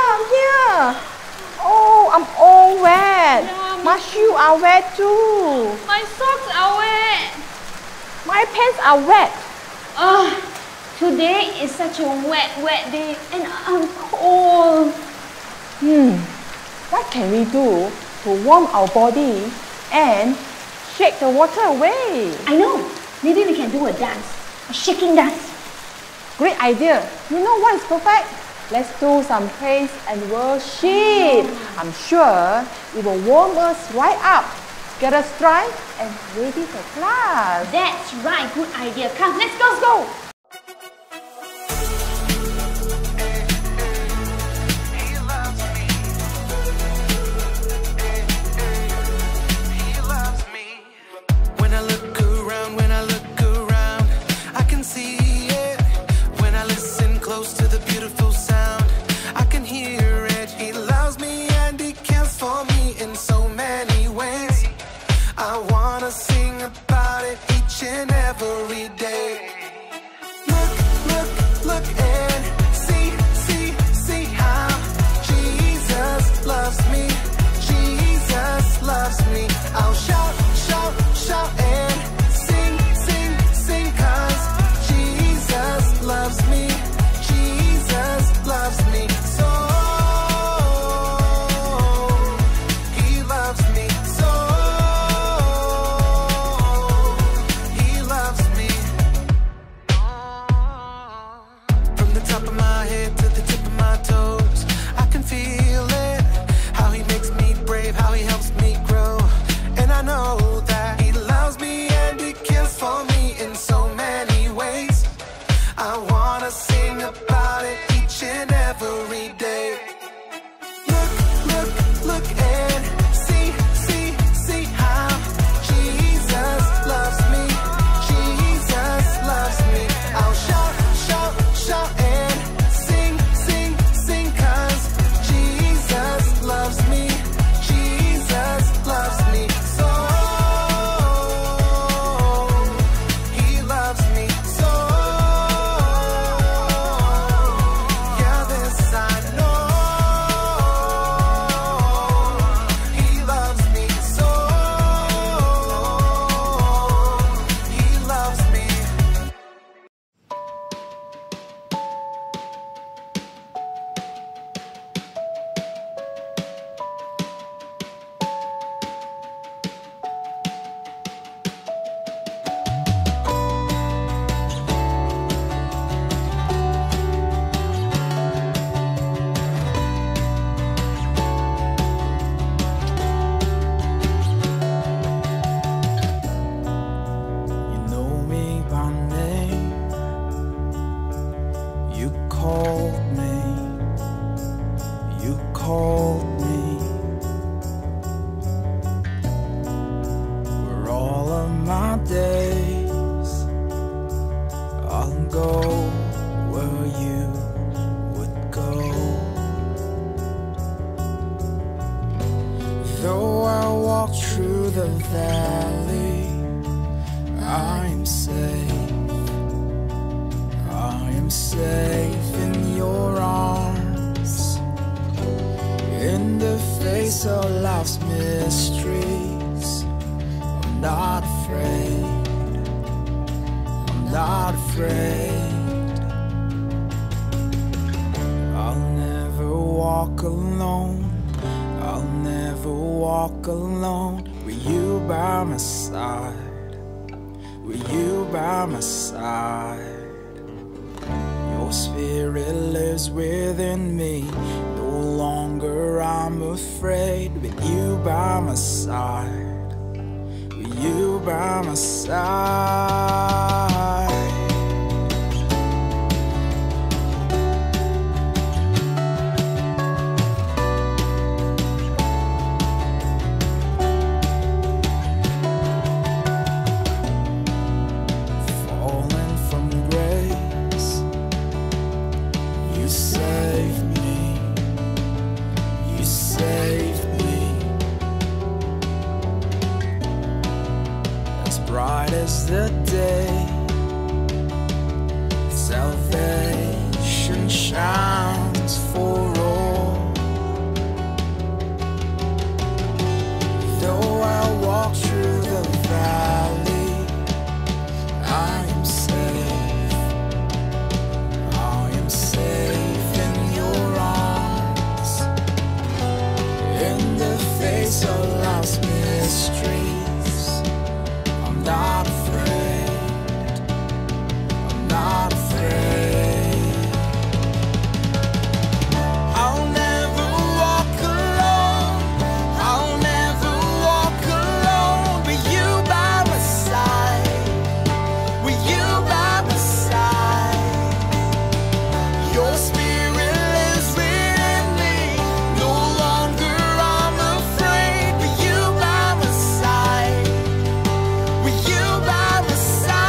I'm here. Oh, I'm all wet. Yeah, my shoes are wet too. My socks are wet. My pants are wet. Today is such a wet day and I'm cold. What can we do to warm our body and shake the water away? I know. Maybe we can do a dance. A shaking dance. Great idea. You know what is perfect? Let's do some praise and worship. I'm sure it will warm us right up, get us dry and ready for class. That's right. Good idea. Come, let's go. not afraid. I'll never walk alone. I'll never walk alone. With you by my side, with you by my side. Your spirit lives within me. No longer I'm afraid. With you by my side, with you by my side. Bright as the day, salvation shines for all. Though I walk through the valley, I am safe. I am safe in your arms. In the face of life's mysteries, I'm not afraid, I'm not afraid. I'll never walk alone, I'll never walk alone. With you by my side, with you by my side. Your spirit lives within me. No longer I'm afraid. With you by my side, with you by my side.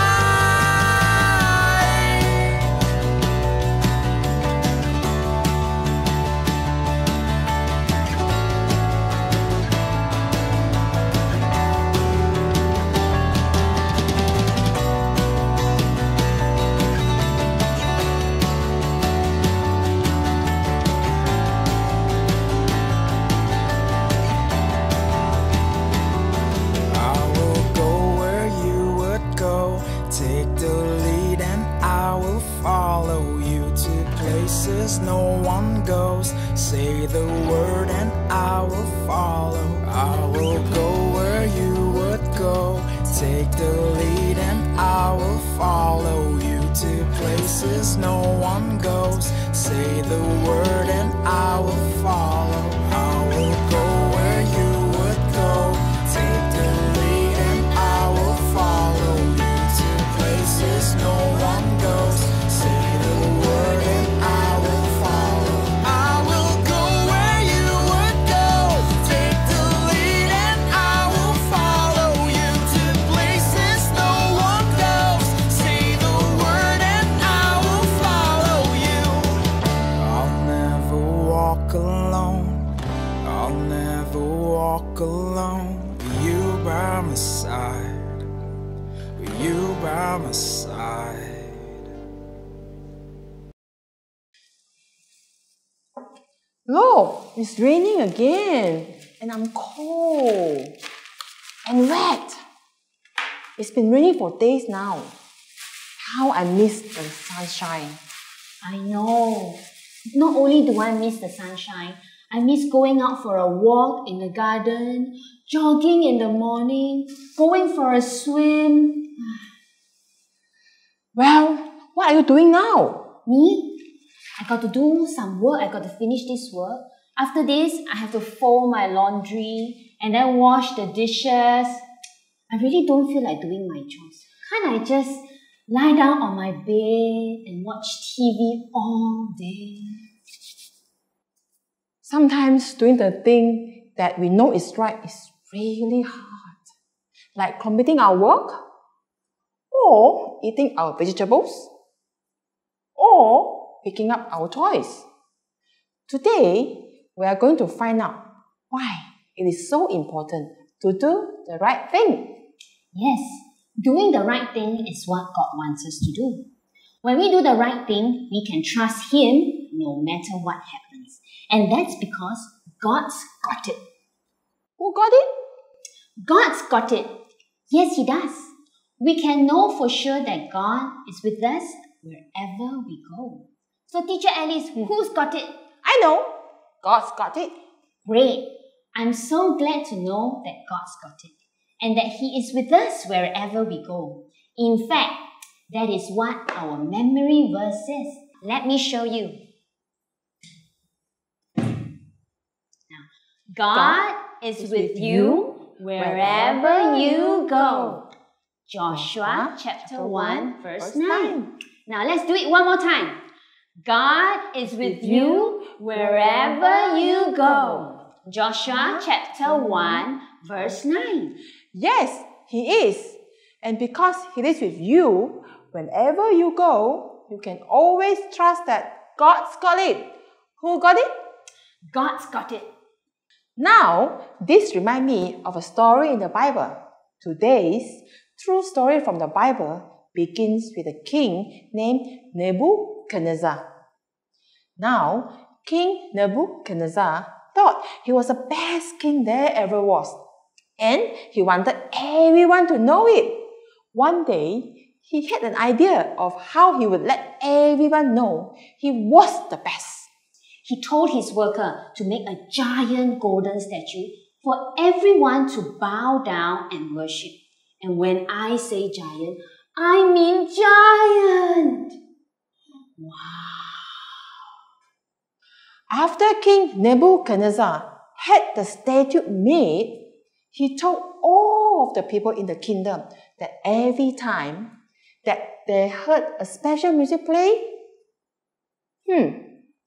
I will go where you would go. Take the lead and I will follow you to places no one goes. Say the word and I will follow. I will go where you would go. Take the lead and I will follow you to places no one goes. Say the word and I will follow. I will go where you would go. Take the lead and I will follow you to places no one goes. Say the word and I will follow. I will go where you would go. Take the lead and I will follow you to places no one goes. Say the word and I will follow you. I'll never walk alone. I'll never walk alone. With you by my side, with you by my side. Look, it's raining again and I'm cold and wet. It's been raining for days now. How I miss the sunshine. I know. Not only do I miss the sunshine, I miss going out for a walk in the garden, jogging in the morning, going for a swim. Well, what are you doing now? Me? I got to do some work. I got to finish this work. After this, I have to fold my laundry and then wash the dishes. I really don't feel like doing my chores. Can't I just lie down on my bed and watch TV all day? Sometimes doing the thing that we know is right is really hard. Like completing our work, or eating our vegetables, or picking up our toys. Today, we are going to find out why it is so important to do the right thing. Yes, doing the right thing is what God wants us to do. When we do the right thing, we can trust Him no matter what happens. And that's because God's got it. Who got it? God's got it. Yes, He does. we can know for sure that God is with us wherever we go. So Teacher Alice, who's got it? I know. God's got it. Great. I'm so glad to know that God's got it and that He is with us wherever we go. In fact, that is what our memory verse says. Let me show you. Now, God is with you wherever you go. Joshua chapter 1 verse 9. Now let's do it one more time. God is with you wherever you go. Joshua chapter 1 verse 9. Yes, He is. And because He is with you, whenever you go, you can always trust that God's got it. Who got it? God's got it. Now, this reminds me of a story in the Bible. Today's true story from the Bible begins with a king named Nebuchadnezzar. Now, King Nebuchadnezzar thought he was the best king there ever was, and he wanted everyone to know it. One day, he had an idea of how he would let everyone know he was the best. He told his worker to make a giant golden statue for everyone to bow down and worship. And when I say giant, I mean giant! Wow! After King Nebuchadnezzar had the statue made, he told all of the people in the kingdom that every time that they heard a special music play,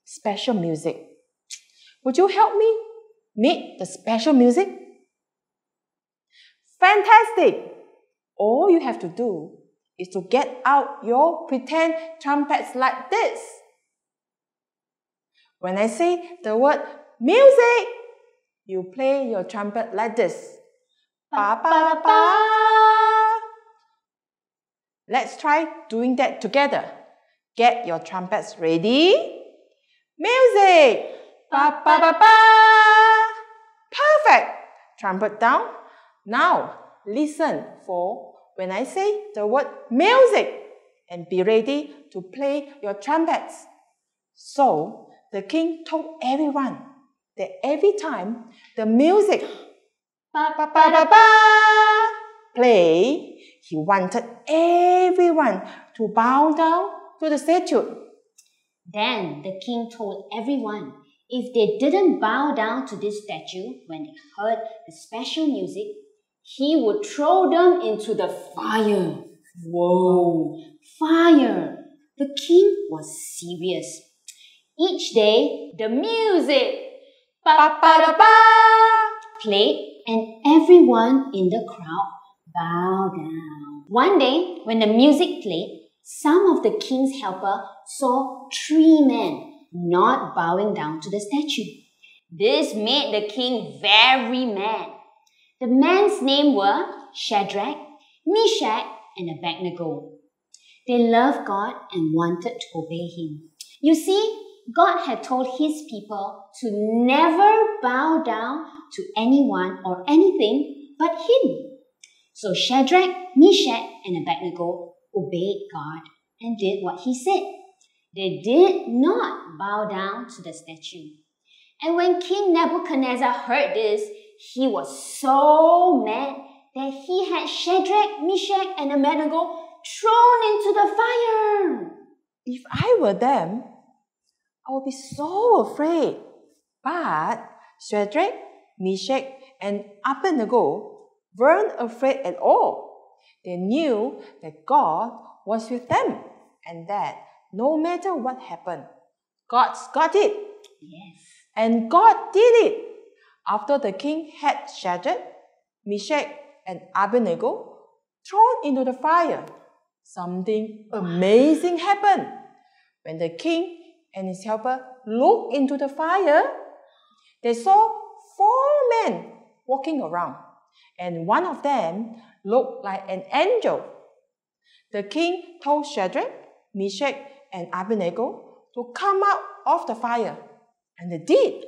special music. Would you help me make the special music? Fantastic! All you have to do is to get out your pretend trumpets like this. When I say the word music, you play your trumpet like this. Ba ba ba. Let's try doing that together. Get your trumpets ready. Music! Ba ba ba ba. Perfect! Trumpet down. Now, listen for when I say the word music and be ready to play your trumpets. So, the king told everyone that every time the music ba ba ba ba ba play, he wanted everyone to bow down to the statue. Then the king told everyone if they didn't bow down to this statue when they heard the special music, he would throw them into the fire. Whoa! Fire! The king was serious. Each day, the music played and everyone in the crowd bowed down. One day, when the music played, some of the king's helpers saw 3 men not bowing down to the statue. This made the king very mad. The men's names were Shadrach, Meshach, and Abednego. They loved God and wanted to obey Him. You see, God had told His people to never bow down to anyone or anything but Him. So Shadrach, Meshach, and Abednego obeyed God and did what He said. They did not bow down to the statue. And when King Nebuchadnezzar heard this, he was so mad that he had Shadrach, Meshach, and Abednego thrown into the fire. If I were them, I would be so afraid. But Shadrach, Meshach, and Abednego weren't afraid at all. They knew that God was with them and that no matter what happened, God's got it. Yes. And God did it. After the king had Shadrach, Meshach, and Abednego thrown into the fire, something amazing happened. When the king and his helper looked into the fire, they saw 4 men walking around, and one of them looked like an angel. The king told Shadrach, Meshach, and Abednego to come out of the fire, and they did.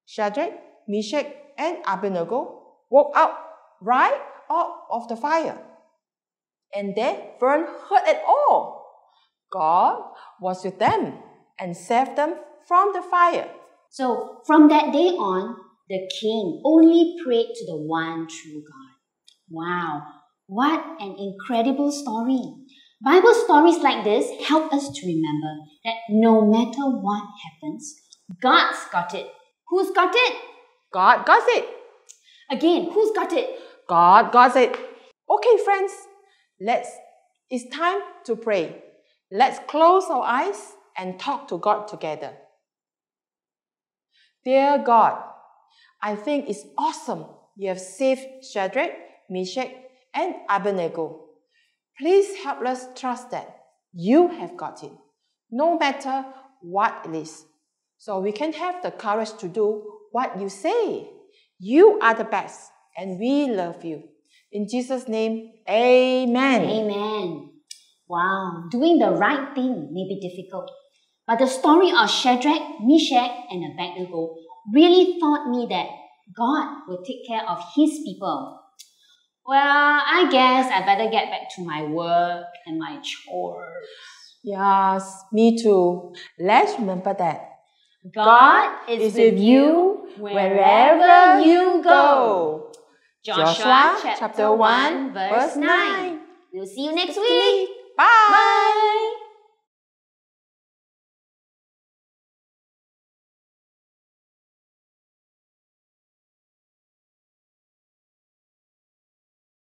Shadrach, Meshach, and Abednego walked out right out of the fire. and they weren't hurt at all. God was with them and saved them from the fire. So from that day on, the king only prayed to the one true God. Wow, what an incredible story. Bible stories like this help us to remember that no matter what happens, God's got it. Who's got it? God got it. Again, who's got it? God got it. Okay, friends, it's time to pray. Let's close our eyes and talk to God together. Dear God, I think it's awesome you have saved Shadrach, Meshach, and Abednego. Please help us trust that you have got it, no matter what it is, so we can have the courage to do what you say. You are the best, and we love you. In Jesus' name, amen. Amen. Wow, doing the right thing may be difficult, but the story of Shadrach, Meshach, and Abednego really taught me that God will take care of His people. Well, I guess I better get back to my work and my chores. Yes, me too. Let's remember that God is with you wherever you go. Joshua chapter 1 verse 9. We'll see you next week.